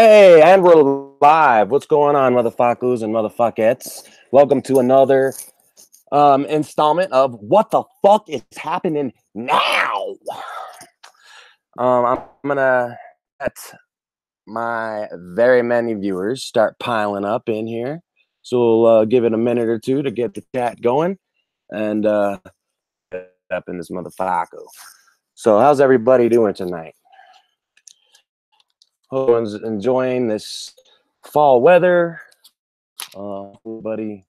Hey, and we're live. What's going on, motherfuckers and motherfuckettes? Welcome to another installment of What the Fuck is Happening Now? I'm gonna let my very many viewers start piling up in here. So we'll give it a minute or two to get the chat going and up in this motherfucker. So how's everybody doing tonight? Hope everyone's enjoying this fall weather. Everybody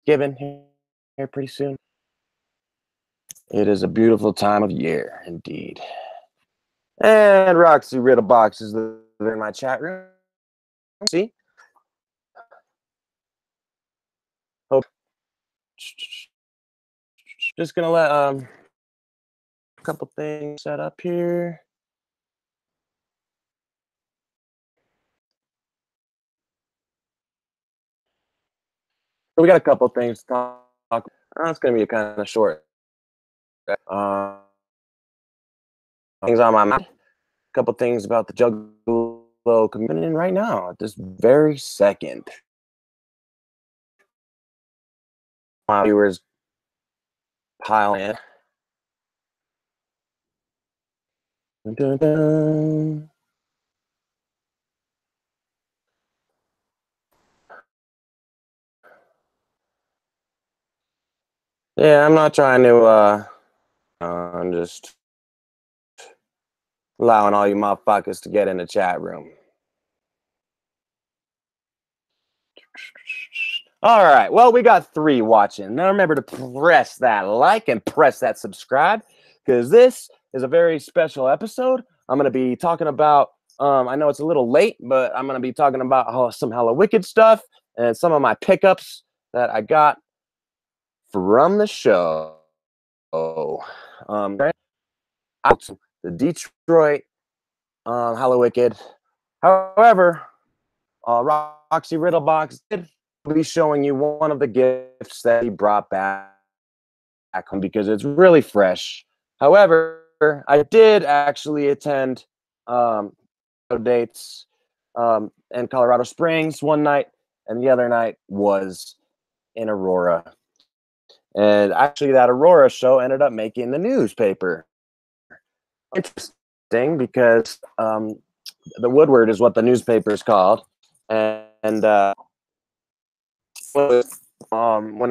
given here pretty soon. It is a beautiful time of year, indeed. And Roxy Riddlebox is in my chat room. See? Hope. Just gonna let a couple things set up here. So we got a couple things to talk. It's gonna be a kind of short. Things on my mind. A couple things about the Juggalo community right now at this very second. My viewers pile in. Dun, dun, dun. Yeah, I'm not trying to I'm just allowing all you motherfuckers to get in the chat room. All right, well, we got 3 watching. Now remember to press that like and press that subscribe, because this is a very special episode. I'm going to be talking about, I know it's a little late, but I'm going to be talking about some Hella Wicked stuff and some of my pickups that I got from the show. Out to the Detroit Hella Wicked. However, Roxy Riddlebox did be showing you one of the gifts that he brought back home because it's really fresh. However, I did actually attend dates in Colorado Springs one night, and the other night was in Aurora. And actually, that Aurora show ended up making the newspaper. Interesting because the Woodward is what the newspaper is called, and when it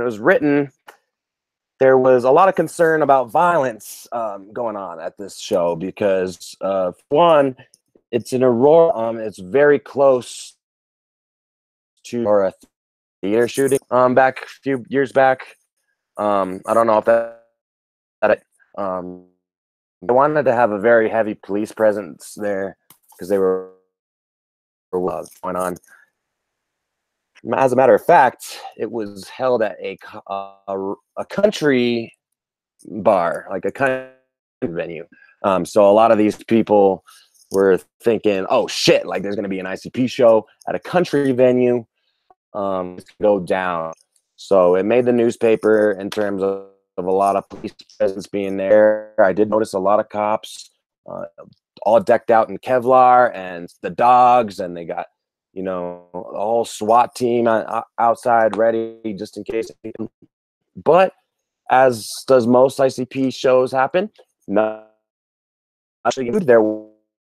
was written, there was a lot of concern about violence going on at this show because one, it's in Aurora. It's very close to a theater shooting back a few years back. I don't know if they wanted to have a very heavy police presence there because they were going on. As a matter of fact, it was held at a country bar, like a country venue. So a lot of these people were thinking, "Oh shit! Like there's going to be an ICP show at a country venue, go down." So it made the newspaper in terms of a lot of police presence being there. I did notice a lot of cops, all decked out in Kevlar, and the dogs, and they got, you know, the whole SWAT team outside ready just in case. But as does most ICP shows happen, there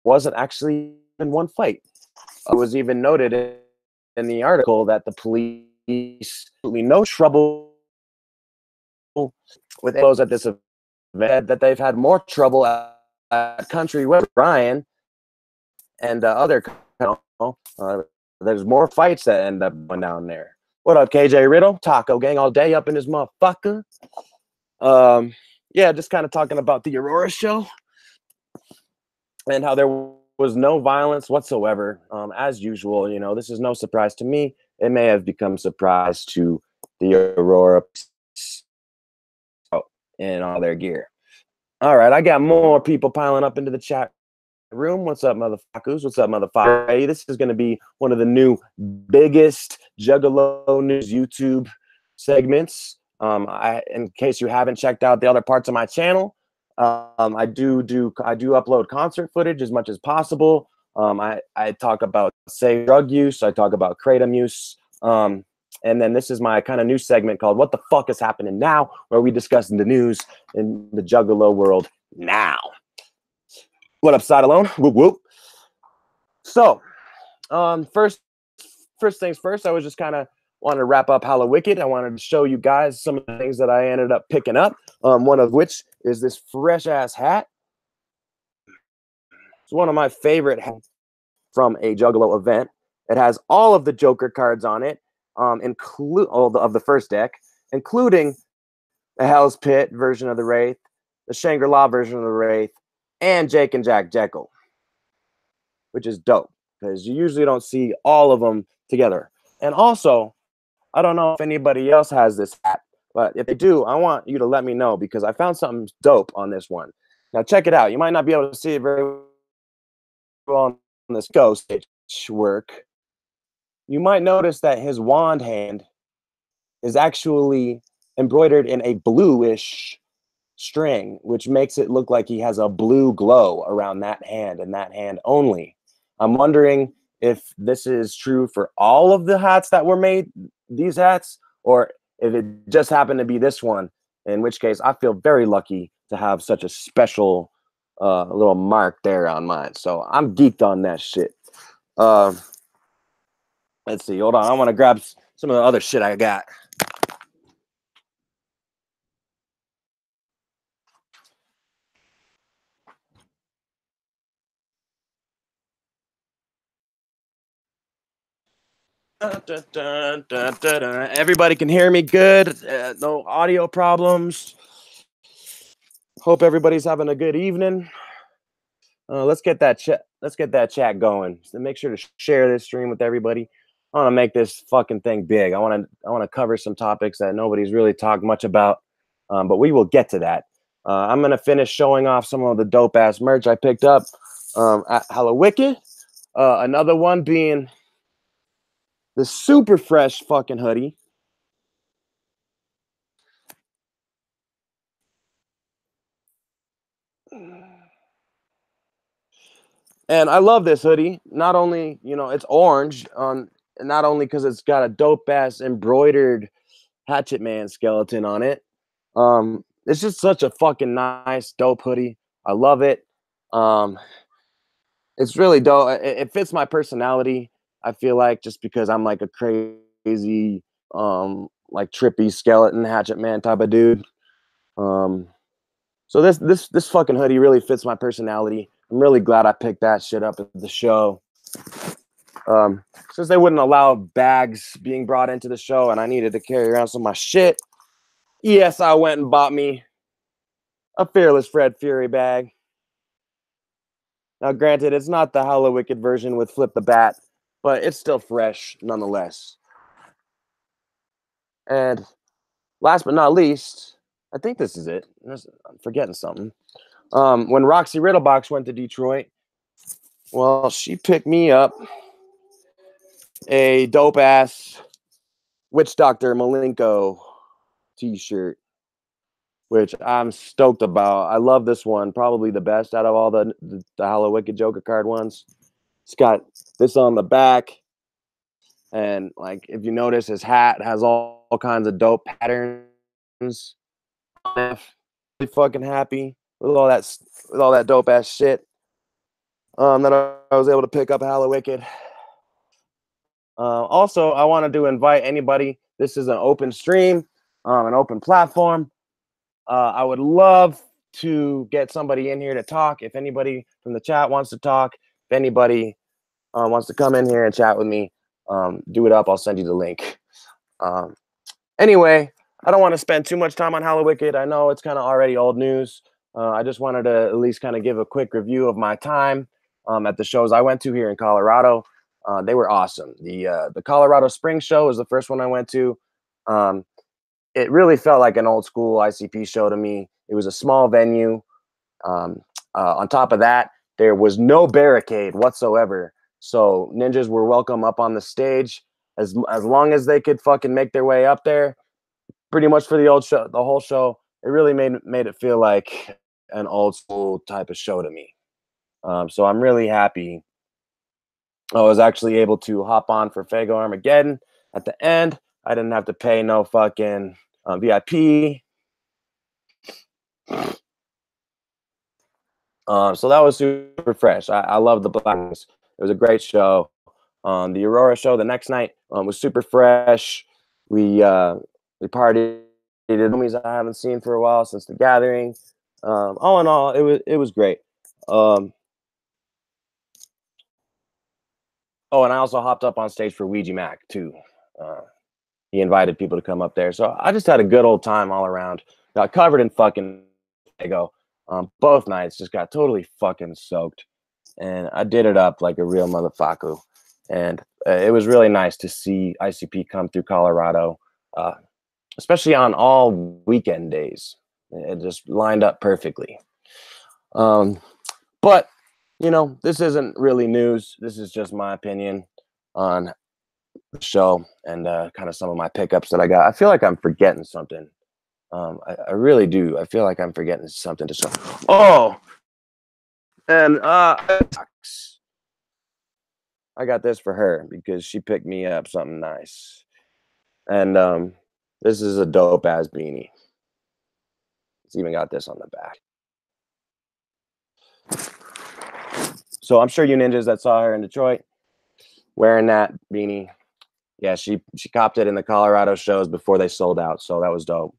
wasn't actually even one fight. It was even noted in the article that the police no trouble with those at this event, that they've had more trouble at Country West Ryan and other. There's more fights that end up going down there. What up, KJ Riddle? Taco gang all day up in this motherfucker. Yeah, just kind of talking about the Aurora show and how there was no violence whatsoever. As usual, you know, this is no surprise to me. It may have become a surprise to the Aurora in all their gear. All right, I got more people piling up into the chat room. What's up, motherfuckers? What's up, motherfucker? Hey, this is going to be one of the new biggest Juggalo News YouTube segments. In case you haven't checked out the other parts of my channel, I do upload concert footage as much as possible. I talk about safe drug use. I talk about kratom use. And then this is my kind of new segment called "What the Fuck is Happening Now," where we discuss the news in the Juggalo world now. What up, side alone? Whoop whoop. So, first things first, I was just kind of wanted to wrap up Hallow Wicked. I wanted to show you guys some of the things that I ended up picking up. One of which is this fresh ass hat. It's one of my favorite hats from a Juggalo event. It has all of the Joker cards on it, include all of the first deck, including the Hell's Pit version of the Wraith, the Shangri-La version of the Wraith, and Jake and Jack Jekyll, which is dope because you usually don't see all of them together. And also, I don't know if anybody else has this hat, but if they do, I want you to let me know because I found something dope on this one. Now check it out. You might not be able to see it very well on this ghost work. You might notice that his wand hand is actually embroidered in a bluish string, which makes it look like he has a blue glow around that hand and that hand only. I'm wondering if this is true for all of the hats that were made, these hats, or if it just happened to be this one, in which case I feel very lucky to have such a special little mark there on mine. So I'm geeked on that shit. Let's see. Hold on. I want to grab some of the other shit I got. Everybody can hear me good. No audio problems. Hope everybody's having a good evening. Let's get that chat. Let's get that chat going. So make sure to share this stream with everybody. I want to make this fucking thing big. I want to cover some topics that nobody's really talked much about, but we will get to that. I'm gonna finish showing off some of the dope ass merch I picked up at Hallow Wicked. Another one being the super fresh fucking hoodie. And I love this hoodie. Not only, it's orange, not only because it's got a dope ass embroidered Hatchet Man skeleton on it. It's just such a fucking nice, dope hoodie. I love it. It's really dope. It fits my personality. I feel like just because I'm like a crazy, like trippy skeleton Hatchet Man type of dude. So this fucking hoodie really fits my personality. I'm really glad I picked that shit up at the show. Since they wouldn't allow bags being brought into the show and I needed to carry around some of my shit, yes, I went and bought me a Fearless Fred Fury bag. Now, granted, it's not the Hallow Wicked version with Flip the Bat, but it's still fresh nonetheless. And last but not least, I think this is it. I'm forgetting something. When Roxy Riddlebox went to Detroit, well, she picked me up a dope ass Witch Doctor Malenko t-shirt, which I'm stoked about. I love this one, probably the best out of all the Hallow Wicked Joker card ones. It's got this on the back, and like if you notice, his hat has all kinds of dope patterns. I'm really fucking happy with all that dope ass shit. That I was able to pick up Hallow Wicked. Also, I wanted to invite anybody. This is an open stream, an open platform. I would love to get somebody in here to talk. If anybody from the chat wants to talk, if anybody wants to come in here and chat with me, do it up. I'll send you the link. Anyway, I don't want to spend too much time on Hallow Wicked. I know it's kind of already old news. I just wanted to at least kind of give a quick review of my time at the shows I went to here in Colorado. They were awesome. The Colorado Spring Show was the first one I went to. It really felt like an old school ICP show to me. It was a small venue. On top of that, there was no barricade whatsoever. So ninjas were welcome up on the stage as long as they could fucking make their way up there. Pretty much for the whole show. It really made it feel like an old school type of show to me. So I'm really happy I was actually able to hop on for Fago Armageddon at the end. I didn't have to pay no fucking VIP. So that was super fresh. I love the Blackness. It was a great show. The Aurora show the next night was super fresh. We partied. Did homies I haven't seen for a while since the gathering. All in all, it was great. Um, oh, and I also hopped up on stage for Ouija Mac too. Uh, he invited people to come up there, so I just had a good old time all around. Got covered in fucking Fago. Both nights just got totally fucking soaked, and I did it up like a real motherfucker. And it was really nice to see ICP come through Colorado, uh, especially on all weekend days. It just lined up perfectly. Um, but this isn't really news. This is just my opinion on the show and kind of some of my pickups that I got. I feel like I'm forgetting something. I really do. I feel like I'm forgetting something to show. Oh, and I got this for her because she picked me up something nice. And this is a dope ass beanie. It's even got this on the back. So I'm sure you ninjas that saw her in Detroit wearing that beanie. Yeah, she copped it in the Colorado shows before they sold out. So that was dope.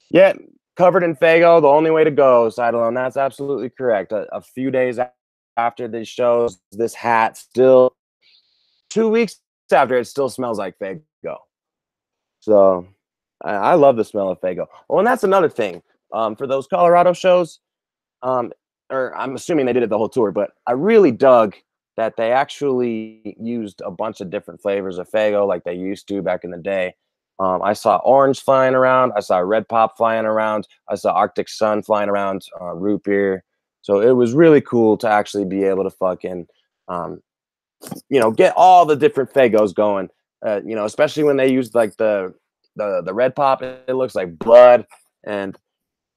Yeah, covered in Fago, the only way to go, Sidelone. That's absolutely correct. A few days after the shows, this hat still 2 weeks after, it still smells like Fago. So I love the smell of Fago. Oh, and that's another thing. For those Colorado shows, or I'm assuming they did it the whole tour, but I really dug that they actually used a bunch of different flavors of Fago like they used to back in the day. I saw orange flying around. I saw red pop flying around. I saw Arctic Sun flying around, root beer. So it was really cool to actually be able to fucking, get all the different Fagos going. Especially when they used like the red pop. It looks like blood, and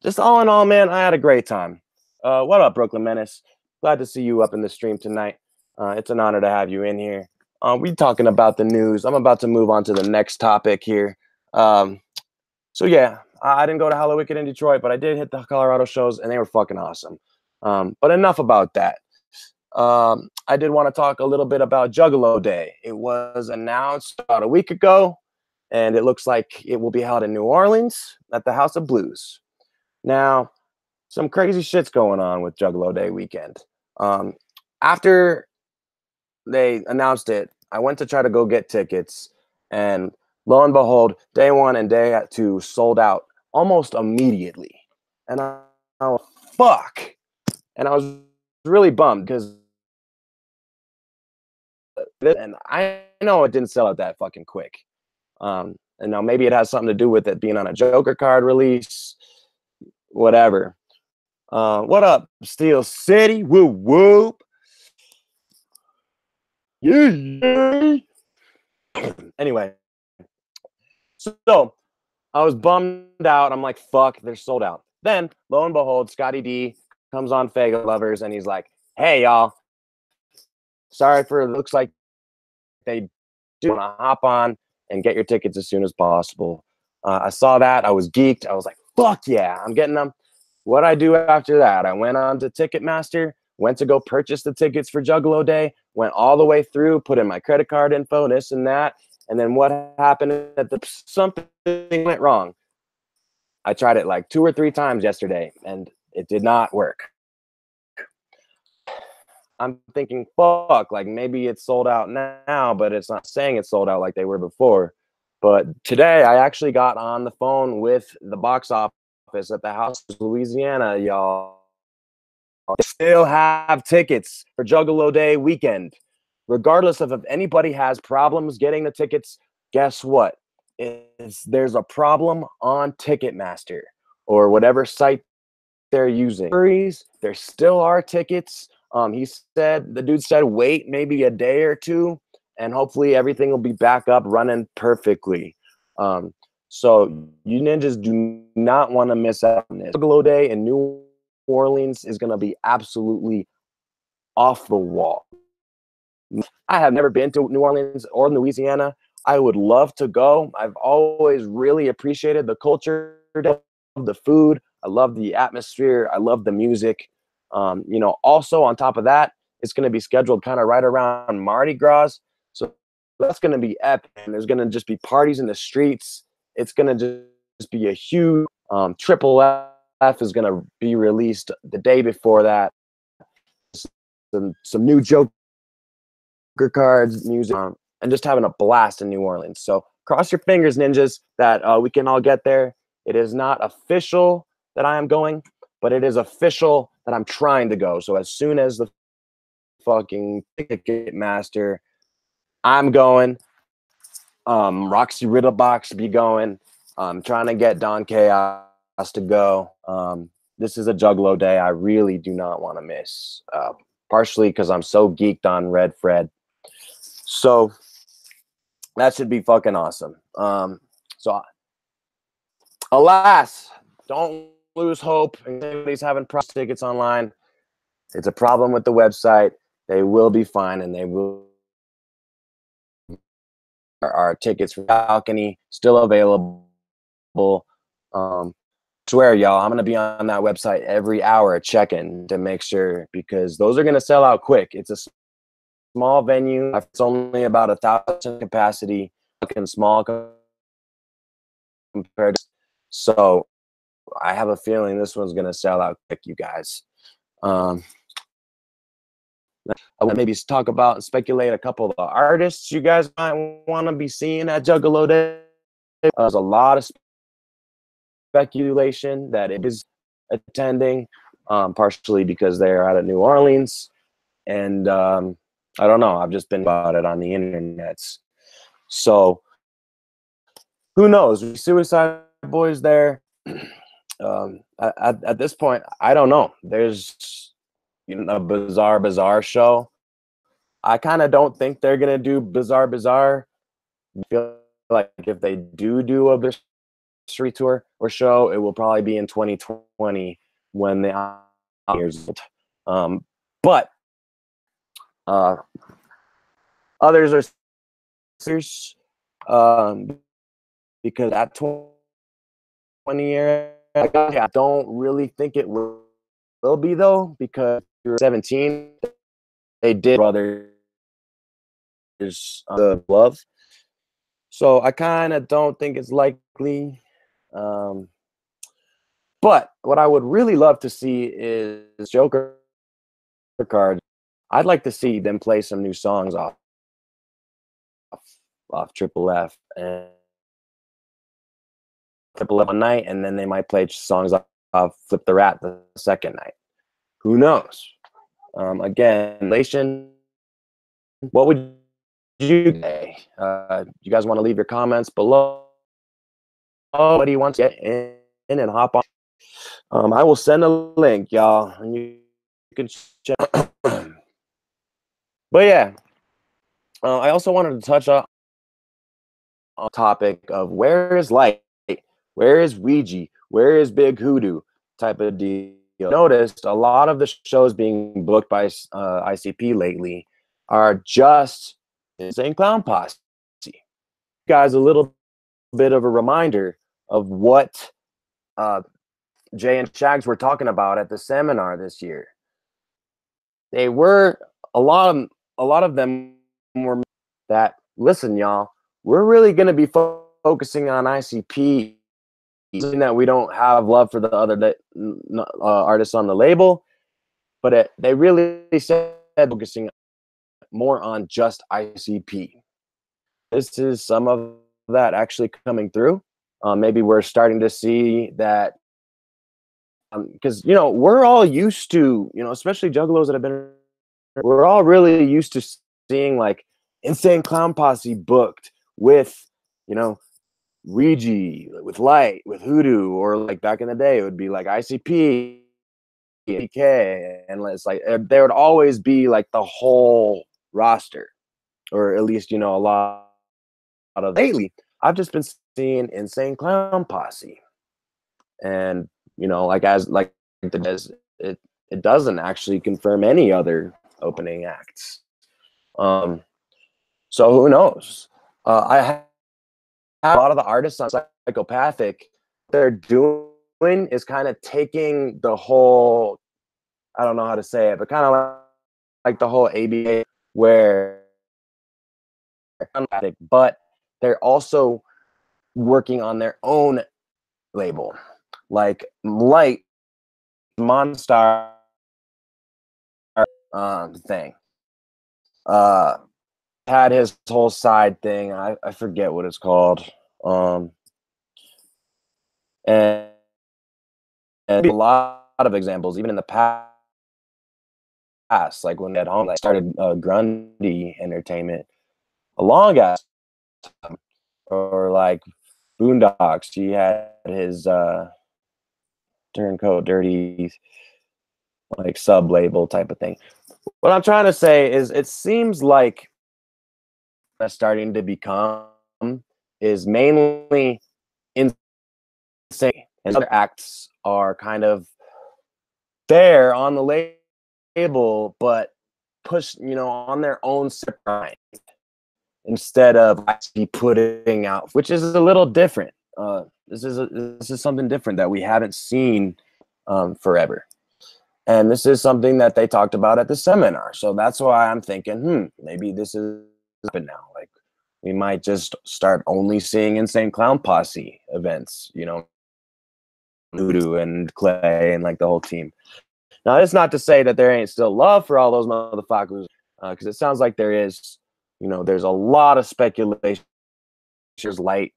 just all in all, man, I had a great time. What up, Brooklyn Menace? Glad to see you up in the stream tonight. It's an honor to have you in here. We talking about the news. I'm about to move on to the next topic here. So yeah, I didn't go to Hello Wicked in Detroit, but I did hit the Colorado shows, and they were fucking awesome. But enough about that. I did want to talk a little bit about Juggalo Day. It was announced about a week ago, and it looks like it will be held in New Orleans at the House of Blues. Now, some crazy shit's going on with Juggalo Day weekend. After they announced it, I went to try to go get tickets, and lo and behold, day one and day two sold out almost immediately. And I was fuck. And I was really bummed because, and I know it didn't sell out that fucking quick. And now maybe it has something to do with it being on a Joker card release, whatever. What up, Steel City? Whoop whoop. Yeah. Anyway, so I was bummed out. I'm like, fuck, they're sold out. Then, lo and behold, Scotty D comes on Fago Lovers, and he's like, hey, y'all. Sorry for it. Looks like they do want to hop on and get your tickets as soon as possible. I saw that. I was geeked. I was like, fuck yeah, I'm getting them. What I do after that, I went on to Ticketmaster, went to go purchase the tickets for Juggalo Day, went all the way through, put in my credit card info, this and that. And then what happened at something went wrong. I tried it like 2 or 3 times yesterday, and it did not work. I'm thinking, fuck, like maybe it's sold out now, but it's not saying it's sold out like they were before. But today I actually got on the phone with the box office at the House of Louisiana, y'all. They still have tickets for Juggalo Day weekend. Regardless of if anybody has problems getting the tickets, guess what? There's a problem on Ticketmaster or whatever site they're using. There still are tickets. The dude said, wait maybe a day or two, and hopefully everything will be back up running perfectly. So you ninjas do not want to miss out on this. Juggalo Day in New Orleans is going to be absolutely off the wall. I have never been to New Orleans or Louisiana. I would love to go. I've always really appreciated the culture, the food. I love the atmosphere. I love the music. You know, also on top of that, it's going to be scheduled kind of right around Mardi Gras. So that's going to be epic. And there's going to just be parties in the streets. It's going to just be a huge Triple F is going to be released the day before that. Some new Joker cards, music, and just having a blast in New Orleans. So cross your fingers, ninjas, that we can all get there. It is not official that I am going, but it is official that I'm trying to go. So as soon as the fucking ticket master, I'm going. Roxy Riddlebox be going. I'm trying to get Don Chaos to go. This is a Juggalo day I really do not want to miss. Partially because I'm so geeked on Red Fred. So that should be fucking awesome. So alas, don't lose hope. If anybody's having price tickets online, it's a problem with the website. They will be fine, and they will. Our tickets for balcony still available. Swear, y'all, I'm gonna be on that website every hour checking to make sure, because those are gonna sell out quick. It's a small venue. It's only about 1,000 capacity. Fucking small compared to, so I have a feeling this one's gonna sell out quick, you guys. I will maybe talk about and speculate a couple of artists you guys might want to be seeing at Juggalo Day. There's a lot of speculation that it is attending, partially because they're out of New Orleans, and I don't know. I've just been about it on the internet, so who knows? Suicide Boys there. At this point, I don't know. There's a bizarre show. I kind of don't think they're gonna do bizarre. I feel like if they do a street tour or show, it will probably be in 2020 when the years old. But others are serious, because at 20 years, I don't really think it will be, though, because you're 17. They did brothers the love, so I kind of don't think it's likely. But what I would really love to see is Joker cards. I'd like to see them play some new songs off Triple F and Triple F one night, and then they might play songs off Flip the Rat the second night. Who knows? Again, relation. What would you say? You guys want to leave your comments below? What do you want to get in and hop on? I will send a link, y'all, and you can check. But yeah, I also wanted to touch on topic of where is Light, where is Ouija, where is Big Hoodoo type of deal. Noticed a lot of the shows being booked by ICP lately are just Insane Clown Posse. Guys, a little bit of a reminder of what Jay and Shags were talking about at the seminar this year. They were a lot of them were that, listen, y'all, we're really going to be focusing on ICP, that we don't have love for the other artists on the label, but they really said focusing more on just ICP. This is some of that actually coming through. Maybe we're starting to see that, because we're all used to, especially juggalos that have been, we're all really used to seeing like Insane Clown Posse booked with, Ouija, with Light, with Hoodoo, or like back in the day, it would be like ICP, PK, and it's like there would always be like the whole roster, or at least a lot of. Lately, I've just been seeing Insane Clown Posse, and it doesn't actually confirm any other opening acts. Um, so who knows? I have a lot of the artists on Psychopathic. They're doing is kind of taking the whole, I don't know how to say it, but kind of like the whole ABA where, but they're also working on their own label, like Light Monstar thing. Had his whole side thing. I forget what it's called. Um, and, and a lot of examples, even in the past, like when at home, I started Grundy Entertainment a long ass time, or like Boondocks. He had his Turncoat Dirty like sub label type of thing. What I'm trying to say is, it seems like that's starting to become is mainly insane, and other acts are kind of there on the label, but push, on their own separate instead of actually putting out, which is a little different. This is something different that we haven't seen forever. And this is something that they talked about at the seminar. So that's why I'm thinking, maybe this is happening now. Like, we might just start only seeing Insane Clown Posse events, Voodoo and Clay and like the whole team. Now, that's not to say that there ain't still love for all those motherfuckers, because it sounds like there is. There's a lot of speculation. Light,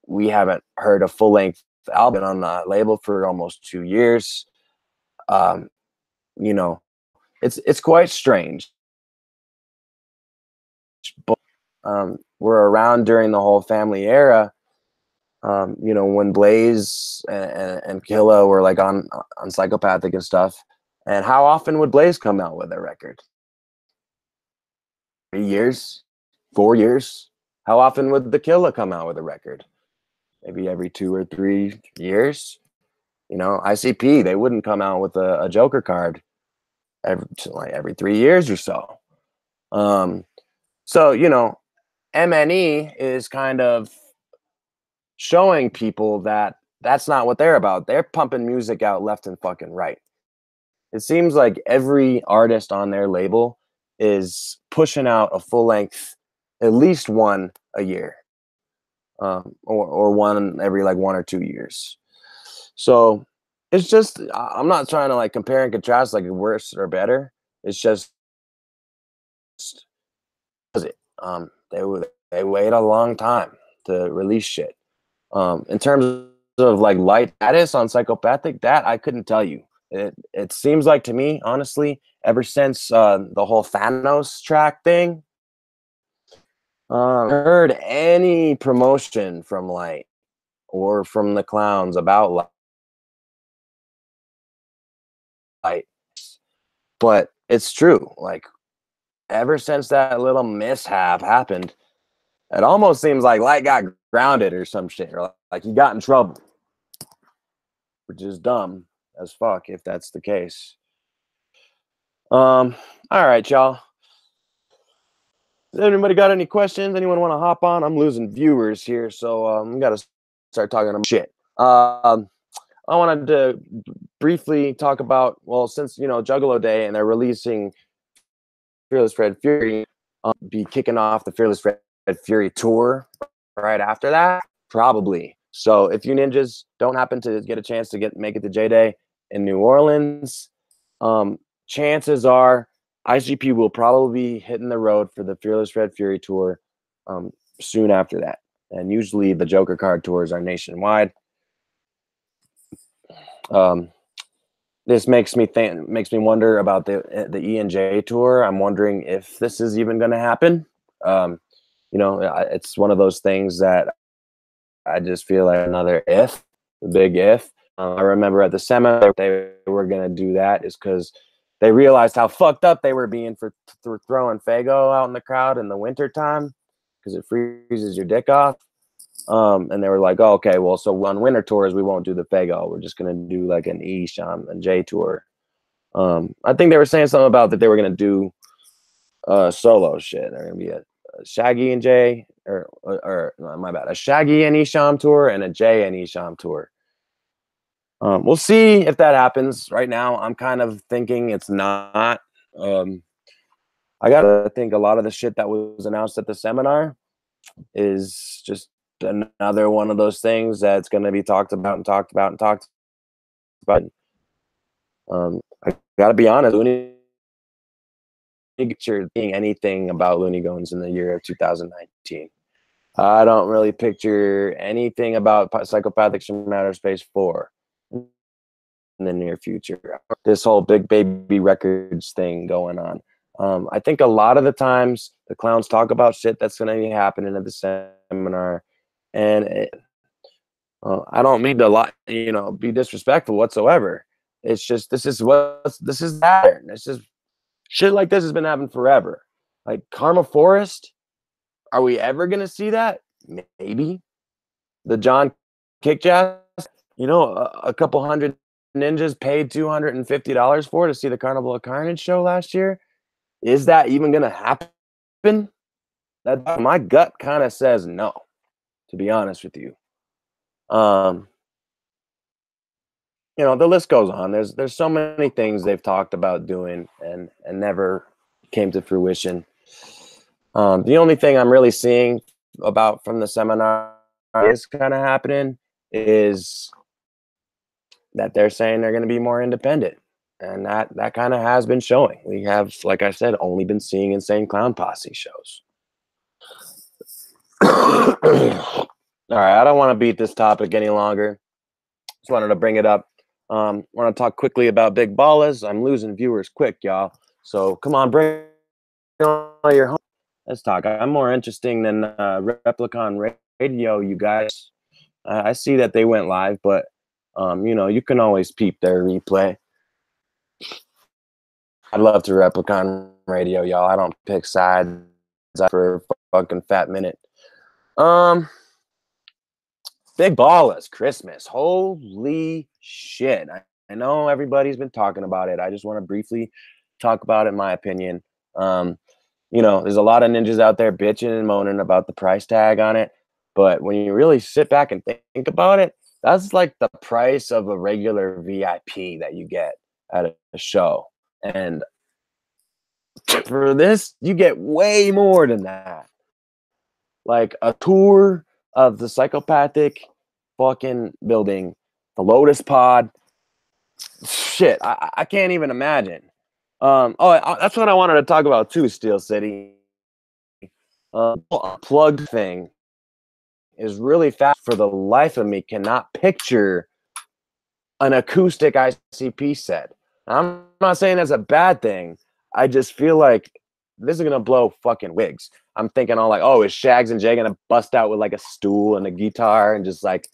we haven't heard a full length album on the label for almost 2 years. You know, it's quite strange. But we're around during the whole family era. When Blaze and Killa were like on Psychopathic and stuff. And how often would Blaze come out with a record? 3 years, 4 years. How often would the Killa come out with a record? Maybe every 2 or 3 years. ICP, they wouldn't come out with a Joker card every 3 years or so. So MNE is kind of showing people that that's not what they're about. They're pumping music out left and fucking right. It seems like every artist on their label is pushing out a full length, at least one a year, or one every like 1 or 2 years. So it's just, I'm not trying to like compare and contrast like worse or better. It's just they wait a long time to release shit. In terms of like light status on Psychopathic, that I couldn't tell you. It seems like to me, honestly, ever since the whole Thanos track thing, heard any promotion from Light or from the Clowns about Light. But it's true. Like, ever since that little mishap happened, it almost seems like Light got grounded or some shit, or like he got in trouble, which is dumb as fuck if that's the case. All right, y'all. Has anybody got any questions? Anyone want to hop on? I'm losing viewers here, so we got to start talking about shit. I wanted to briefly talk about, well, since Juggalo Day and they're releasing Fearless Fred Fury, be kicking off the Fearless Fred Fury tour right after that, probably. So if you ninjas don't happen to get a chance to make it to J-Day in New Orleans, chances are ICP will probably be hitting the road for the Fearless Red Fury tour soon after that. And usually the Joker card tours are nationwide. This makes me wonder about the E&J tour. I'm wondering if this is even going to happen. It's one of those things that I just feel like another if, the big if. I remember at the seminar they were going to do that is because they realized how fucked up they were being for throwing Faygo out in the crowd in the winter time because it freezes your dick off. And they were like, oh, okay, well, so on winter tours, we won't do the Faygo. We're just going to do like an E, Sham, and J tour. I think they were saying something about that they were going to do solo shit. They're gonna be a Shaggy and Jay, or no, my bad, a Shaggy and Isham tour and a Jay and Isham tour. We'll see if that happens. Right now, I'm kind of thinking it's not. Um, I gotta think a lot of the shit that was announced at the seminar is just another one of those things that's going to be talked about and talked about and talked about. I gotta be honest, Looney picture being anything about Looney Tunes in the year of 2019. I don't really picture anything about Psychopathics from Outer Space 4 in the near future. This whole Big Baby Records thing going on. I think a lot of the times the clowns talk about shit that's going to be happening at the seminar, and I don't mean to be disrespectful whatsoever. It's just this is the pattern. It's just shit like this has been happening forever. Like Karma Forest, are we ever gonna see that? Maybe. The John Kickjazz, a couple hundred ninjas paid $250 for to see the Carnival of Carnage show last year. Is that even gonna happen? That my gut kind of says no, to be honest with you. The list goes on. There's so many things they've talked about doing and never came to fruition. The only thing I'm really seeing about from the seminar is kind of happening is that they're saying they're going to be more independent, and that kind of has been showing. We have, like I said, only been seeing Insane Clown Posse shows. All right, I don't want to beat this topic any longer. Just wanted to bring it up. Want to talk quickly about Big Ballas. I'm losing viewers quick, y'all. So come on, bring on your home. Let's talk. I'm more interesting than Replicon Radio, you guys. I see that they went live, but you can always peep their replay. I'd love to Replicon Radio, y'all. I don't pick sides for a fucking fat minute. Big Ballas Christmas. Holy shit. I know everybody's been talking about it. I just want to briefly talk about it, in my opinion. There's a lot of ninjas out there bitching and moaning about the price tag on it. But when you really sit back and think about it, that's like the price of a regular VIP that you get at a show. And for this, you get way more than that. Like a tour of the Psychopathic fucking building, the Lotus Pod. Shit, I can't even imagine. That's what I wanted to talk about too, Steel City. Unplugged thing is really fast. For the life of me, cannot picture an acoustic ICP set. I'm not saying that's a bad thing. I just feel like this is gonna blow fucking wigs. I'm thinking all like, oh, is Shags and Jay gonna bust out with like a stool and a guitar and just like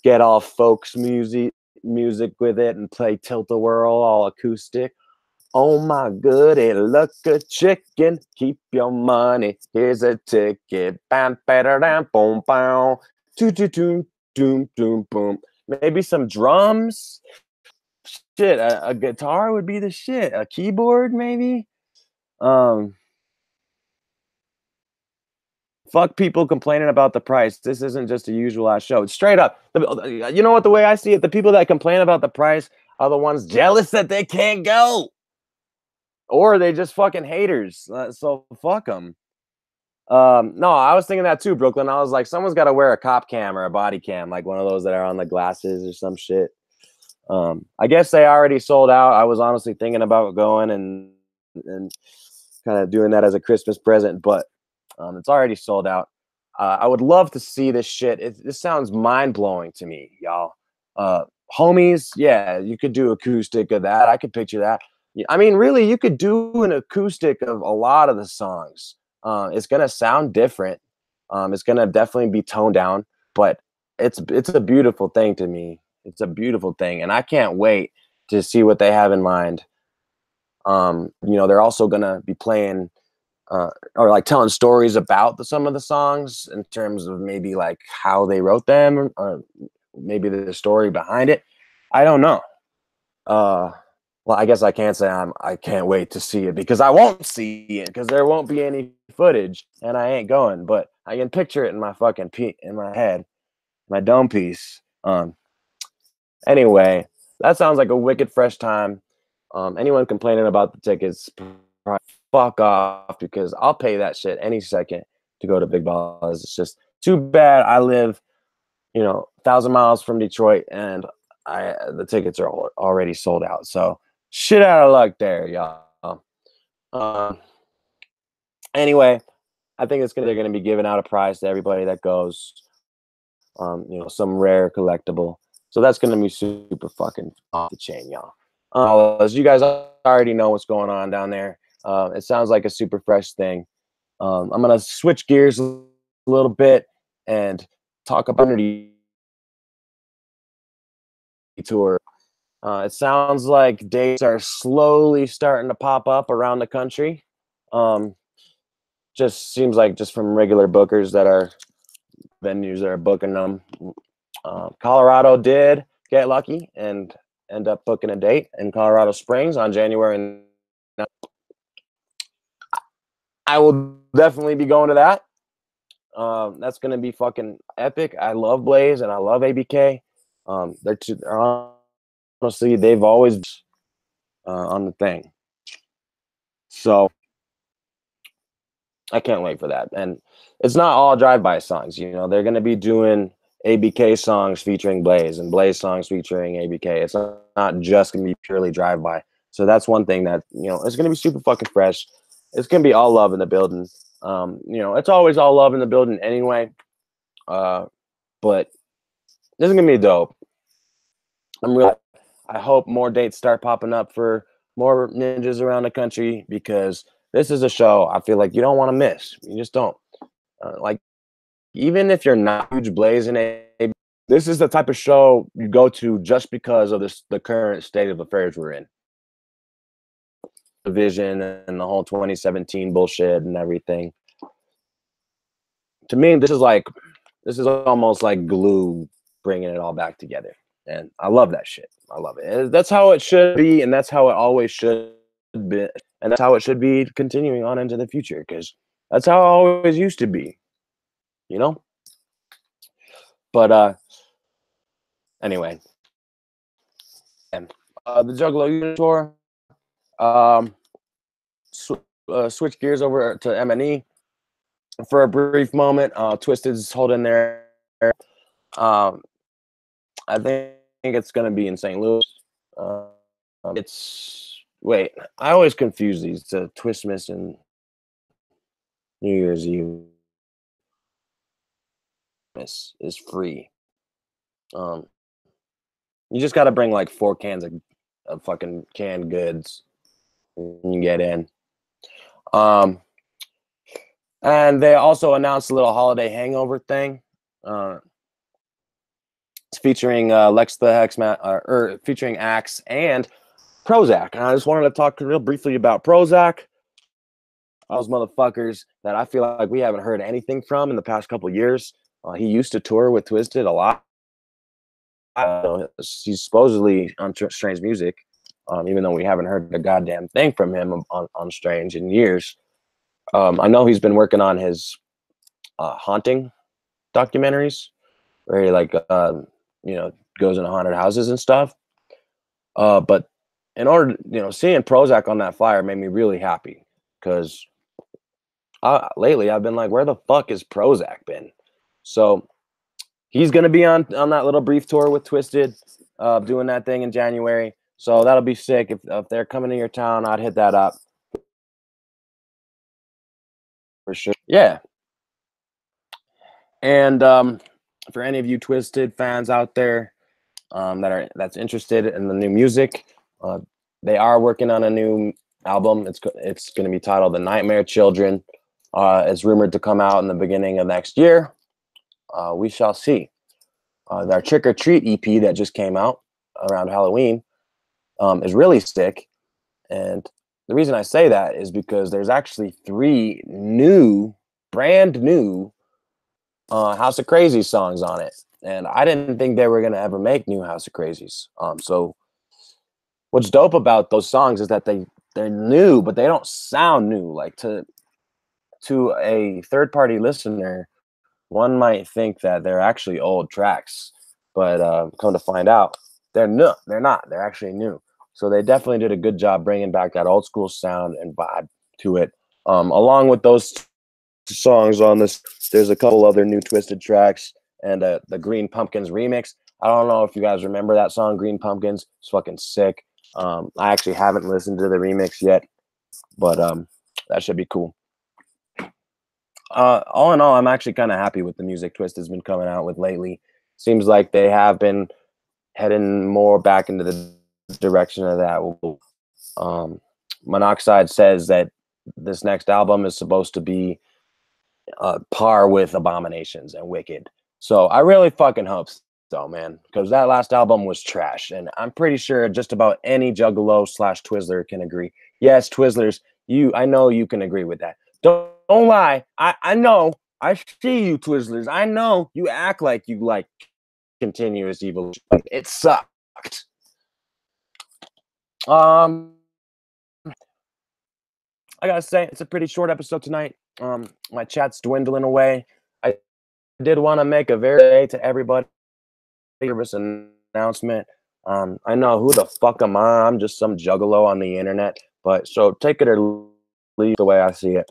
get all folks music with it and play Tilt-A-Whirl all acoustic? Oh my goody, look a chicken, keep your money, here's a ticket. Bam, ba-da-dam, boom, boom, doom, doom, doom, boom. Maybe some drums. Shit, a guitar would be the shit. A keyboard, maybe. Fuck people complaining about the price. This isn't just a usual ass show. It's straight up. You know what? The way I see it, the people that complain about the price are the ones jealous that they can't go. Or they just fucking haters. So fuck them. No, I was thinking that too, Brooklyn. I was like, someone's got to wear a cop cam or a body cam, like one of those that are on the glasses or some shit. I guess they already sold out. I was honestly thinking about going and kind of doing that as a Christmas present, but it's already sold out. I would love to see this shit. This sounds mind blowing to me, y'all. Homies, yeah, you could do acoustic of that. I could picture that. I mean, really, you could do an acoustic of a lot of the songs. It's gonna sound different. It's gonna definitely be toned down, but it's a beautiful thing to me. It's a beautiful thing, and I can't wait to see what they have in mind. They're also gonna be playing or like telling stories about some of the songs in terms of maybe like how they wrote them or maybe the story behind it. I don't know. Well, I guess I can't say I can't wait to see it because I won't see it because there won't be any footage and I ain't going. But I can picture it in my fucking in my head, my dome piece. Anyway, that sounds like a wicked fresh time. Anyone complaining about the tickets, probably fuck off because I'll pay that shit any second to go to Big Balls. It's just too bad I live, 1,000 miles from Detroit and the tickets are already sold out. So shit out of luck there, y'all. Um, anyway, I think they're gonna be giving out a prize to everybody that goes. Some rare collectible. So that's gonna be super fucking off the chain, y'all. As you guys already know what's going on down there. It sounds like a super fresh thing. I'm gonna switch gears a little bit and talk about the tour. It sounds like dates are slowly starting to pop up around the country. Just seems like just from regular bookers that are venues that are booking them. Colorado did get lucky and end up booking a date in Colorado Springs on January. I will definitely be going to that. That's going to be fucking epic. I love Blaze and I love ABK. They're honestly, they've always on the thing. So I can't wait for that. And it's not all drive-by songs. They're going to be doing ABK songs featuring Blaze and Blaze songs featuring ABK. It's not just going to be purely drive-by. So that's one thing that, it's going to be super fucking fresh. It's going to be all love in the building. It's always all love in the building anyway. But this is going to be dope. I hope more dates start popping up for more ninjas around the country because this is a show I feel like you don't want to miss. You just don't. Even if you're not huge Blaze in this is the type of show you go to just because of the current state of affairs we're in. The vision and the whole 2017 bullshit and everything. To me, this is almost like glue bringing it all back together. And I love that shit. I love it. That's how it should be, and that's how it always should be. And that's how it should be continuing on into the future, because that's how it always used to be. But anyway. And the Juggalo Unit Tour. Switch gears over to M&E for a brief moment. Twisted's holding there. I think it's going to be in St. Louis. Wait, I always confuse these. Twistmas and New Year's Eve is free. You just got to bring like 4 cans of fucking canned goods when you get in. And they also announced a little holiday hangover thing. It's featuring Lex the Hexman, or featuring Axe and Prozac. And I just wanted to talk real briefly about Prozac. Those motherfuckers that I feel like we haven't heard anything from in the past couple of years. He used to tour with Twisted a lot. He's supposedly on Strange Music, even though we haven't heard a goddamn thing from him on Strange in years. I know he's been working on his haunting documentaries where he goes into haunted houses and stuff. But in order, seeing Prozac on that flyer made me really happy because lately I've been like, where the fuck is Prozac been? So he's gonna be on that little brief tour with Twisted, doing that thing in January. So that'll be sick. If they're coming to your town, I'd hit that up for sure. Yeah. And for any of you Twisted fans out there that's interested in the new music, they are working on a new album. It's going to be titled The Nightmare Children. It's rumored to come out in the beginning of next year. We shall see. Their Trick or Treat EP that just came out around Halloween is really sick. And the reason I say that is because there's actually 3 brand new House of Crazy songs on it. And I didn't think they were going to ever make new House of Crazies. So what's dope about those songs is that they're new, but they don't sound new. Like to a third party listener, one might think that they're actually old tracks, but come to find out, they're new. They're not. They're actually new. So they definitely did a good job bringing back that old school sound and vibe to it. Along with those songs on this, there's a couple other new Twisted tracks and the Green Pumpkins remix. I don't know if you guys remember that song, Green Pumpkins. It's fucking sick. I actually haven't listened to the remix yet, but that should be cool. All in all, I'm actually kind of happy with the music Twist has been coming out with lately. Seems like they have been heading more back into the direction of that. Monoxide says that this next album is supposed to be par with Abominations and Wicked. So I really fucking hope so, man, because that last album was trash, and I'm pretty sure just about any Juggalo / Twizzler can agree. Yes, Twizzlers, I know you can agree with that. Don't lie. I know. I see you, Twizzlers. I know you act like you like continuous evolution. It sucked. I gotta say, it's a pretty short episode tonight. My chat's dwindling away. I did want to make a very to everybody service announcement. I know who the fuck am I? I'm just some juggalo on the internet. But so take it or leave the way I see it.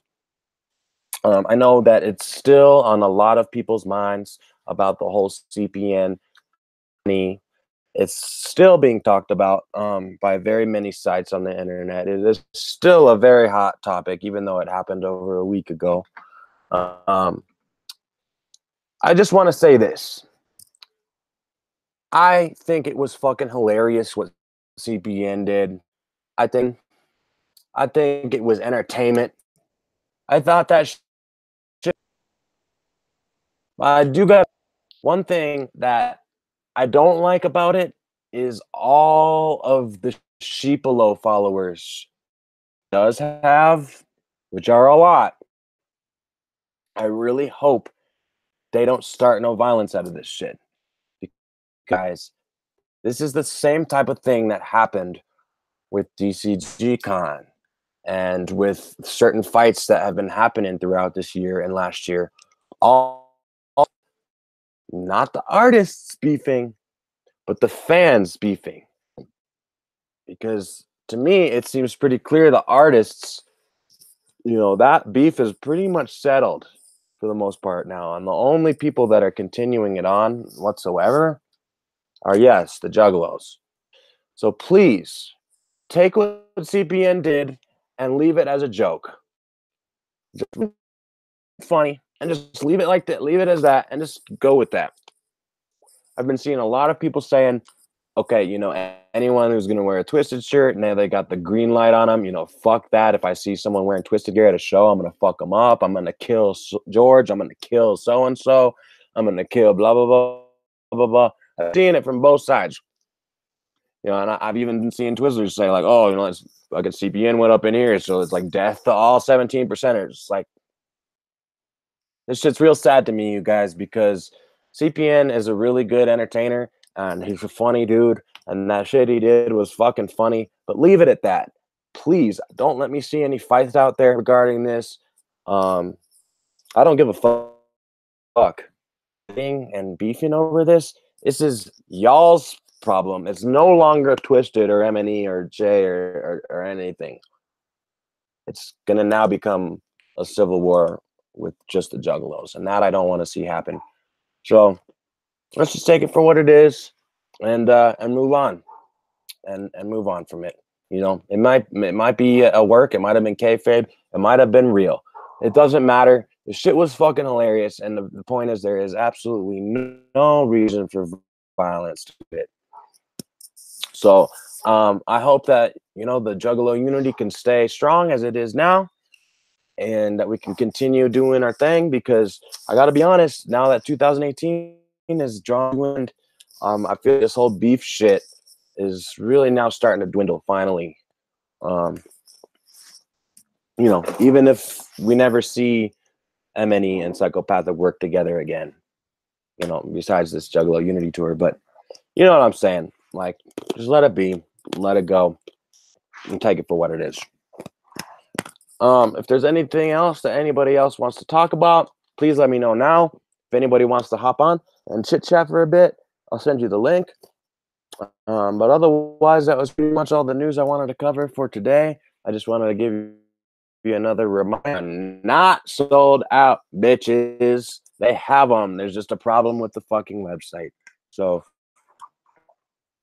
I know that it's still on a lot of people's minds about the whole CPN. It's still being talked about by very many sites on the internet. It is still a very hot topic, even though it happened over a week ago. I just want to say this. I think it was fucking hilarious what CPN did. I think it was entertainment. I thought that shit. I do got one thing that I don't like about it is all of the Sheepalo followers does have, which are a lot. I really hope they don't start no violence out of this shit. Guys, this is the same type of thing that happened with DCG Con and with certain fights that have been happening throughout this year and last year. All not the artists beefing, but the fans beefing. Because to me, it seems pretty clear the artists, that beef is pretty much settled for the most part now. And the only people that are continuing it on whatsoever are, yes, the Juggalos. So please take what CPN did and leave it as a joke. Just funny and just leave it like that. Leave it as that and just go with that. I've been seeing a lot of people saying, okay, anyone who's going to wear a Twisted shirt and now they got the green light on them, fuck that. If I see someone wearing Twisted gear at a show, I'm going to fuck them up. I'm going to kill George. I'm going to kill so-and-so. I'm going to kill blah, blah, blah, blah, blah. I've seen it from both sides. And I've even been seeing Twizzlers say like, oh, it's fucking CPN went up in here. So it's like death to all 17 percenters. Like, this shit's real sad to me, you guys, because CPN is a really good entertainer and he's a funny dude. And that shit he did was fucking funny. But leave it at that. Please don't let me see any fights out there regarding this. I don't give a fuck. And beefing over this is y'all's problem. It's no longer Twisted or MNE or J or anything. It's gonna now become a civil war with just the Juggalos, and that I don't want to see happen. So let's just take it for what it is, and move on, and move on from it. It might be a work. It might have been kayfabe. It might have been real. It doesn't matter. The shit was fucking hilarious, and the point is there is absolutely no reason for violence to it. So I hope that the Juggalo unity can stay strong as it is now, and that we can continue doing our thing, because I got to be honest, now that 2018 is drawing wind, I feel this whole beef shit is really now starting to dwindle finally. Even if we never see MNE and Psychopathic work together again, besides this Juggalo Unity tour, but you know what I'm saying? Like, just let it be. let it go and take it for what it is. If there's anything else that anybody else wants to talk about, please let me know now. If anybody wants to hop on and chit chat for a bit, I'll send you the link. But otherwise, that was pretty much all the news I wanted to cover for today. I just wanted to give you another reminder. Not sold out, bitches. They have them. There's just a problem with the fucking website. So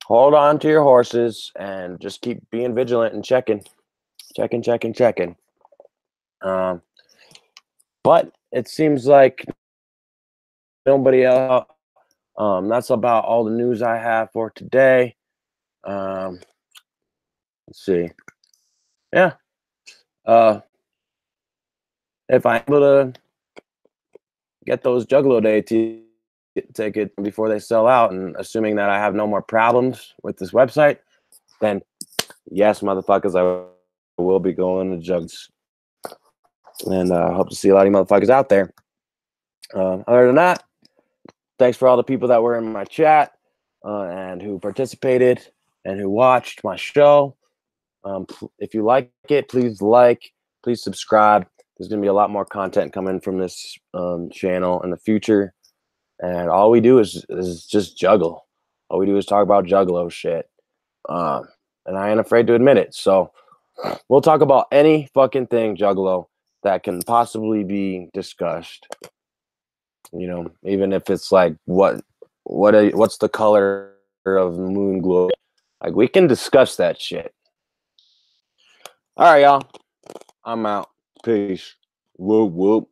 hold on to your horses and just keep being vigilant and checking. But it seems like nobody else. That's about all the news I have for today. Let's see. Yeah. If I'm able to get those Juggalo Day tickets before they sell out, and assuming that I have no more problems with this website, then yes, motherfuckers, I will be going to Jugs. And hope to see a lot of you motherfuckers out there. Other than that, thanks for all the people that were in my chat and who participated and who watched my show. If you like it, please subscribe. There's going to be a lot more content coming from this channel in the future. And all we do is just juggle. All we do is talk about Juggalo shit. And I ain't afraid to admit it. So we'll talk about any fucking thing Juggalo that can possibly be discussed. You know, even if it's like what's the color of moon glow? Like, we can discuss that shit. All right, y'all. I'm out. Peace. Whoop whoop.